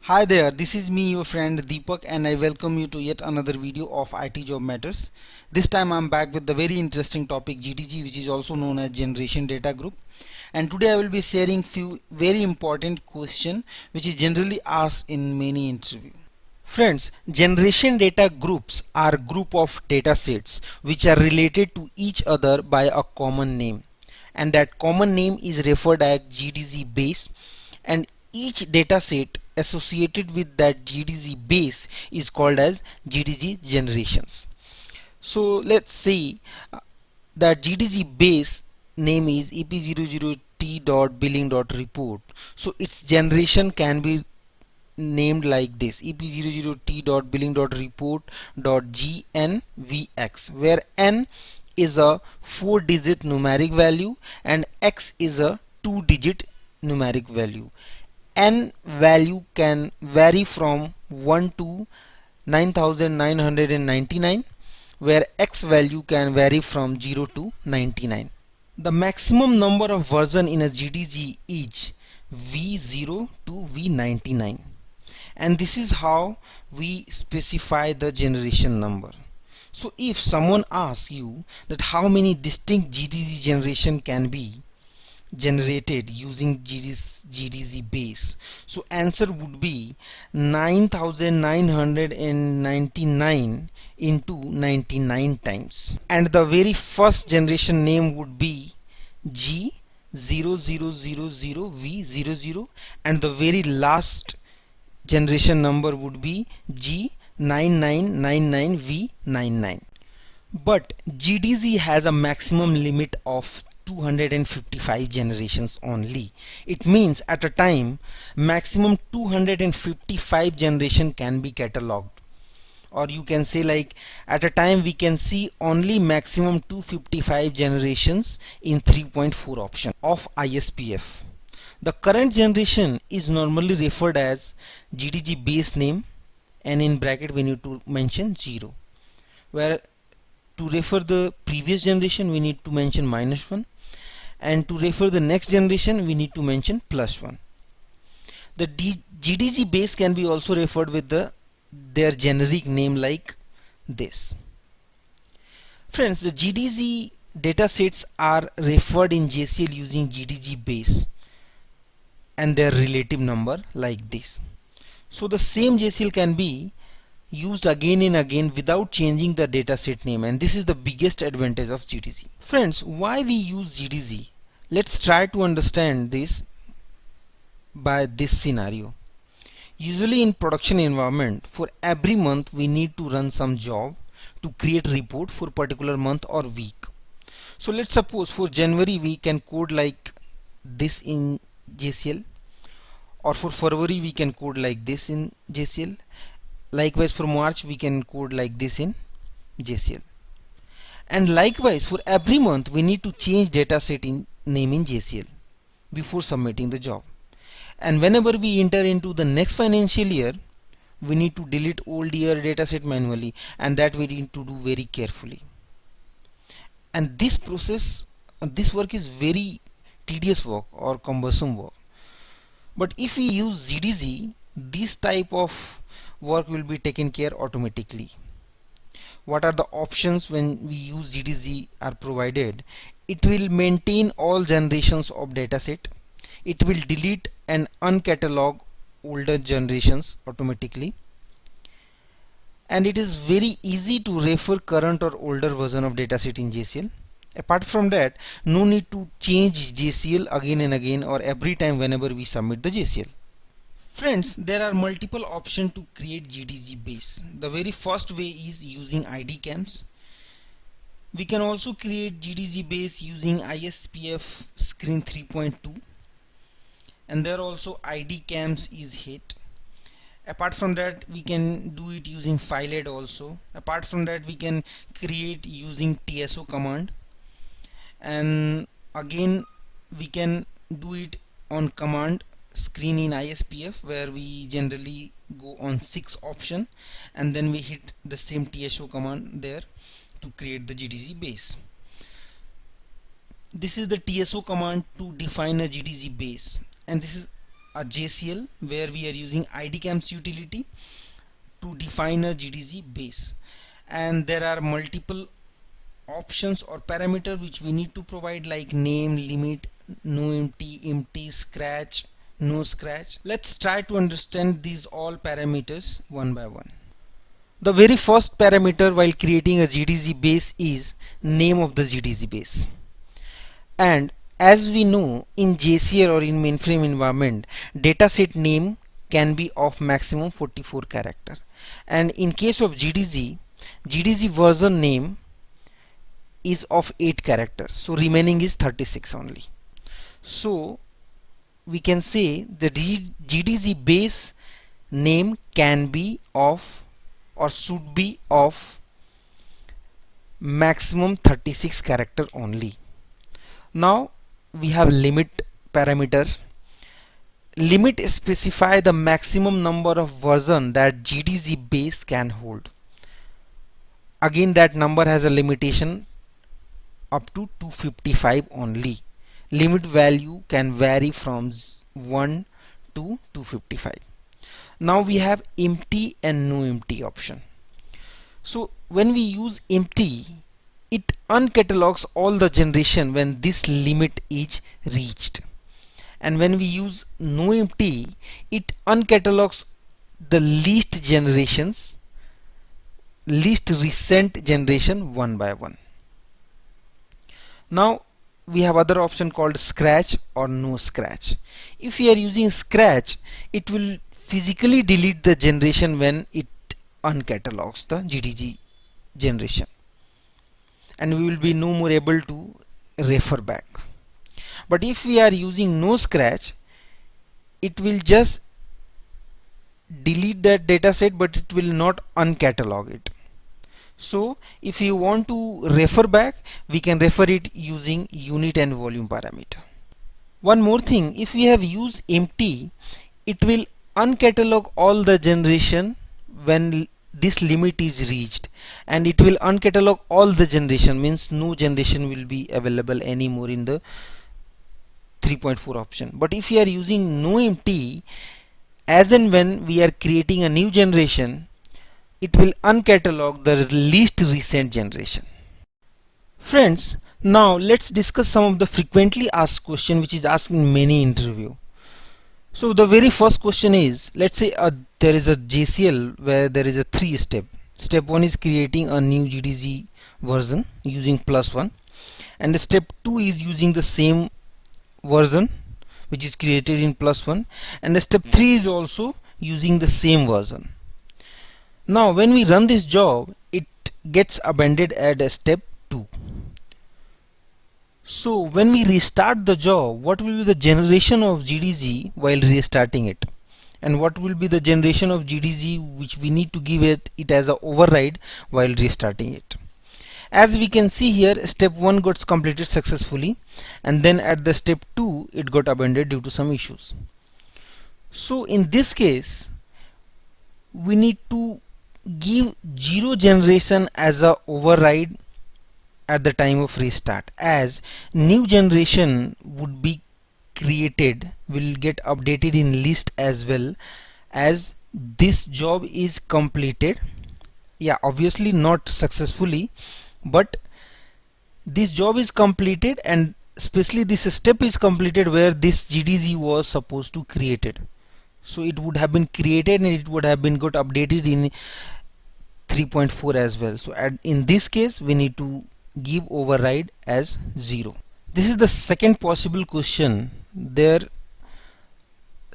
Hi there, this is me, your friend Deepak, and I welcome you to yet another video of IT Job Matters. This time I'm back with the very interesting topic GDG, which is also known as Generation Data Group. And today I will be sharing few very important question which is generally asked in many interviews. Friends, generation data groups are group of data sets which are related to each other by a common name, and that common name is referred as GDZ base, and each data set associated with that GDZ base is called as GDG generations. So let's say that GDG base name is ep00t.billing.report. So its generation can be named like this: ep00t.billing.report.gnvx, where n is a 4-digit numeric value and x is a 2-digit numeric value. N value can vary from 1 to 9999, where x value can vary from 0 to 99. The maximum number of version in a GDG is V0 to V99, and this is how we specify the generation number. So if someone asks you that how many distinct GDG generation can be generated using GDZ base, so answer would be 9999 into 99 times, and the very first generation name would be G0000V00, and the very last generation number would be G9999V99. But GDZ has a maximum limit of 255 generations only. It means at a time maximum 255 generation can be catalogued, or you can say like at a time we can see only maximum 255 generations in 3.4 option of ISPF. The current generation is normally referred as GDG base name, and in bracket we need to mention 0, where to refer the previous generation we need to mention -1, and to refer the next generation we need to mention +1. The GDG base can be also referred with their generic name like this. Friends, the GDG datasets are referred in JCL using GDG base and their relative number like this. So the same JCL can be used again and again without changing the dataset name, and this is the biggest advantage of GDG. Friends, why we use GDG? Let's try to understand this by this scenario. Usually in production environment, for every month we need to run some job to create report for particular month or week. So let's suppose for January we can code like this in JCL, or for February we can code like this in JCL. Likewise for March we can code like this in JCL. And likewise for every month we need to change dataset in name in JCL before submitting the job. And whenever we enter into the next financial year, we need to delete old year dataset manually, and that we need to do very carefully. And this process, this work is very tedious work or cumbersome work. But if we use GDZ, this type of work will be taken care automatically. What are the options when we use GDZ are provided? It will maintain all generations of dataset. It will delete and uncatalog older generations automatically, and it is very easy to refer current or older version of dataset in JCL. Apart from that, no need to change JCL again and again or every time whenever we submit the JCL. Friends, there are multiple options to create GDG base. The very first way is using ID cams. We can also create GDG base using ISPF screen 3.2, and there also ID cams is hit. Apart from that, we can do it using filehead also. Apart from that, we can create using TSO command, and again we can do it on command screen in ISPF, where we generally go on 6 option and then we hit the same TSO command there to create the GDG base. This is the TSO command to define a GDG base, and this is a JCL where we are using IDCAMS utility to define a GDZ base, and there are multiple options or parameters which we need to provide, like name, limit, no empty, scratch, no scratch. Let's try to understand these all parameters one by one. The very first parameter while creating a GDZ base is name of the GDZ base. And as we know, in JCL or in mainframe environment, dataset name can be of maximum 44 character, and in case of GDZ version name is of 8 characters, so remaining is 36 only. So we can say the GDZ base name can be of or should be of maximum 36 character only. Now we have limit parameter. Limit specify the maximum number of version that GDZ base can hold. Again, that number has a limitation up to 255 only. Limit value can vary from 1 to 255. Now we have empty and no empty option. So when we use empty, it uncatalogs all the generation when this limit is reached, and when we use no empty, it uncatalogs the least recent generation one by one. Now we have other option called scratch or no scratch. If we are using scratch, it will physically delete the generation when it uncatalogs the GDZ generation, and we will be no more able to refer back. But if we are using no scratch, it will just delete that dataset, but it will not uncatalog it. So if you want to refer back, we can refer it using unit and volume parameter. One more thing, if we have used empty, it will uncatalog all the generation when this limit is reached, and it will uncatalog all the generation, means no generation will be available anymore in the 3.4 option. But if we are using no empty, as and when we are creating a new generation, it will uncatalog the least recent generation. Friends, now let's discuss some of the frequently asked question which is asked in many interview. So the very first question is, let's say there is a JCL where there is a 3 step. Step 1 is creating a new GDZ version using +1, and the step 2 is using the same version which is created in +1, and the step 3 is also using the same version. Now when we run this job, it gets abandoned at step 2. So when we restart the job, what will be the generation of GDZ while restarting it, and what will be the generation of GDZ which we need to give it as a override while restarting it? As we can see here, step 1 got completed successfully, and then at the step 2 it got abandoned due to some issues. So in this case, we need to give 0 generation as a override at the time of restart, as new generation would be created, will get updated in list as well, as this job is completed. Yeah, obviously not successfully, but this job is completed, and especially this step is completed where this GDZ was supposed to created. So it would have been created and it would have been got updated in 3.4 as well. So in this case we need to give override as 0. This is the second possible question.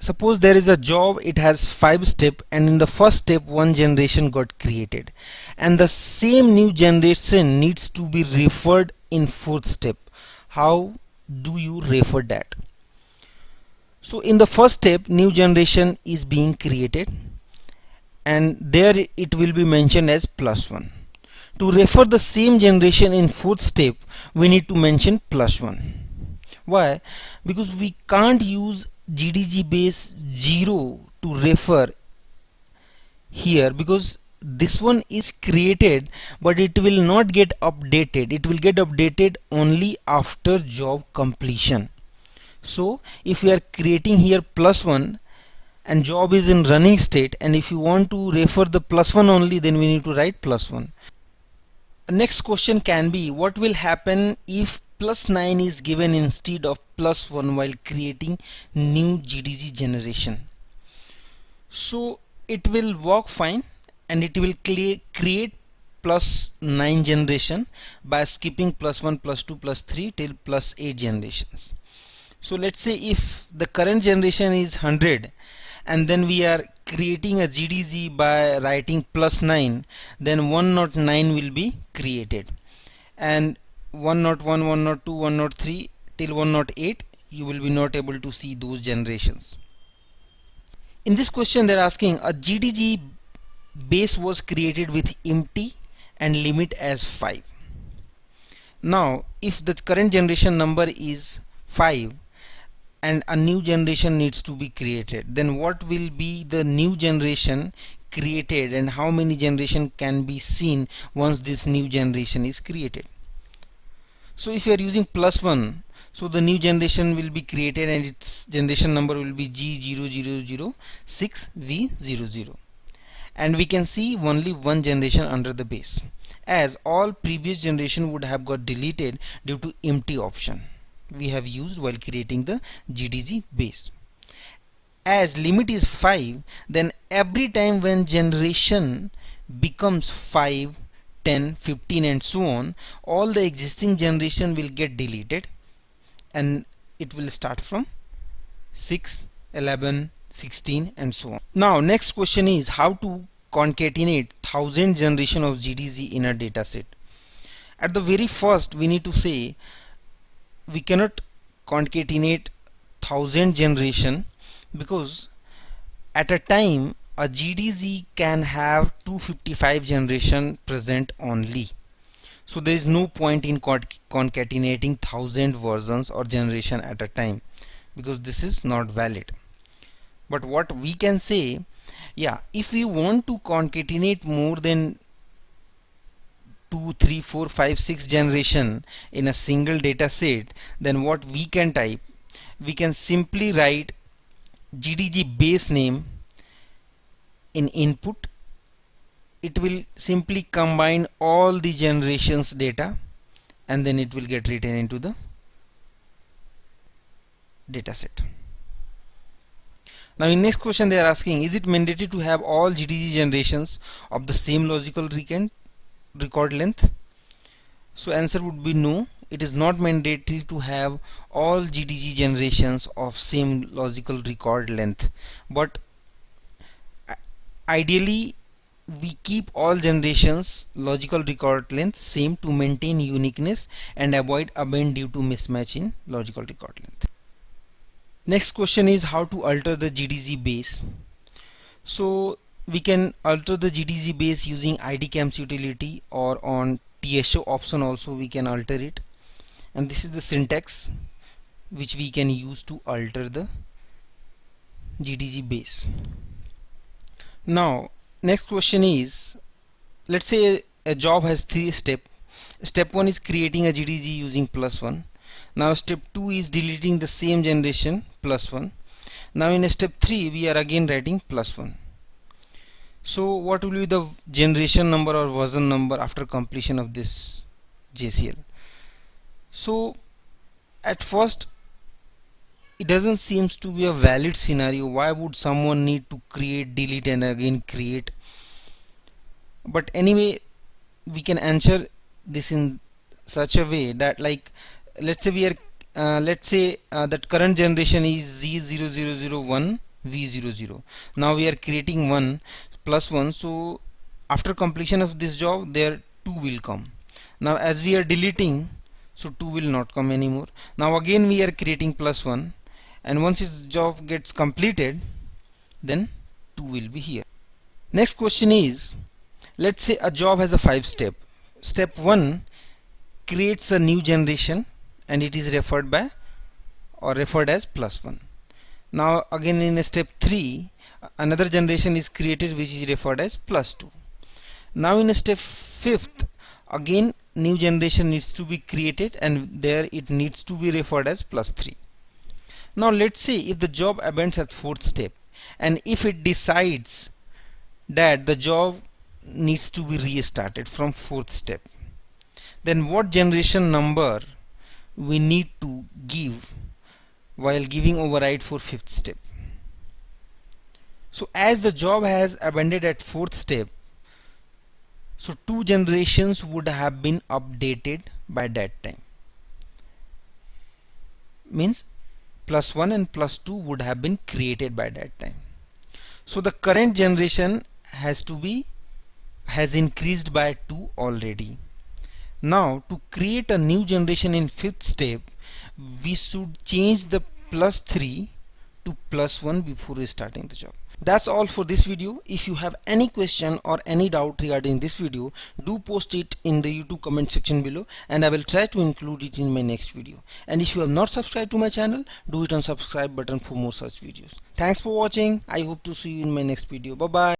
Suppose there is a job, it has 5 steps, and in the first step 1 generation got created, and the same new generation needs to be referred in 4th step. How do you refer that? So in the first step, new generation is being created, and there it will be mentioned as +1. To refer the same generation in 4th step, we need to mention +1. Why? Because we can't use GDZ base 0 to refer here, because this one is created but it will not get updated. It will get updated only after job completion. So if we are creating here +1 and job is in running state, and if you want to refer the +1 only, then we need to write +1. Next question can be, what will happen if +9 is given instead of +1 while creating new GDG generation? So it will work fine, and it will create +9 generation by skipping +1, +2, +3 till +8 generations. So let's say if the current generation is 100 and then we are creating a GDG by writing +9, then 109 will be created, and 101, 102, 103 till 108 you will be not able to see those generations. In this question they're asking, a GDG base was created with empty and limit as 5. Now if the current generation number is 5 and a new generation needs to be created, then what will be the new generation created and how many generation can be seen once this new generation is created? So if you are using +1, so the new generation will be created and its generation number will be G0006V00, and we can see only one generation under the base, as all previous generation would have got deleted due to empty option we have used while creating the GDG base. As limit is 5, then every time when generation becomes 5, 10, 15 and so on, all the existing generation will get deleted and it will start from 6, 11, 16 and so on. Now next question is how to concatenate 1000 generation of GDG in a dataset. At the very first we need to say we cannot concatenate 1000 generation, because at a time a GDG can have 255 generation present only. So there is no point in concatenating 1000 versions or generation at a time, because this is not valid. But what we can say, yeah, if we want to concatenate more than 2, 3, 4, 5, 6 generation in a single data set, then what we can type, we can simply write GDG base name in input. It will simply combine all the generations data and then it will get written into the dataset. Now in next question they are asking, is it mandatory to have all GDG generations of the same logical record length? So answer would be no, it is not mandatory to have all GDG generations of same logical record length, but ideally we keep all generations logical record length same to maintain uniqueness and avoid aberrant due to mismatch in logical record length. Next question is how to alter the GDG base. So we can alter the GDG base using IDCAMS utility, or on TSO option also we can alter it, and this is the syntax which we can use to alter the GDG base. Now next question is, let's say a job has 3 steps. Step 1 is creating a GDG using +1. Now step 2 is deleting the same generation +1. Now in step 3 we are again writing +1. So what will be the generation number or version number after completion of this JCL? So at first it doesn't seems to be a valid scenario. Why would someone need to create, delete and again create? But anyway, we can answer this in such a way that, like, let's say we are that current generation is Z0001 V00. Now we are creating 1 +1, so after completion of this job there 2 will come. Now as we are deleting, so 2 will not come anymore. Now again we are creating +1, and once its job gets completed then 2 will be here. Next question is, let's say a job has a 5 step. Step 1 creates a new generation and it is referred by or referred as +1. Now again in step 3 another generation is created which is referred as +2. Now in step 5th again new generation needs to be created and there it needs to be referred as +3. Now let's say if the job abandons at fourth step, and if it decides that the job needs to be restarted from fourth step, then what generation number we need to give while giving override for fifth step? So as the job has abandoned at fourth step, so 2 generations would have been updated by that time. Means +1 and +2 would have been created by that time. So the current generation has increased by 2 already. Now to create a new generation in fifth step, we should change the +3 to +1 before restarting the job. That's all for this video. If you have any question or any doubt regarding this video, do post it in the YouTube comment section below and I will try to include it in my next video. And if you have not subscribed to my channel, do hit on subscribe button for more such videos. Thanks for watching. I hope to see you in my next video. Bye bye.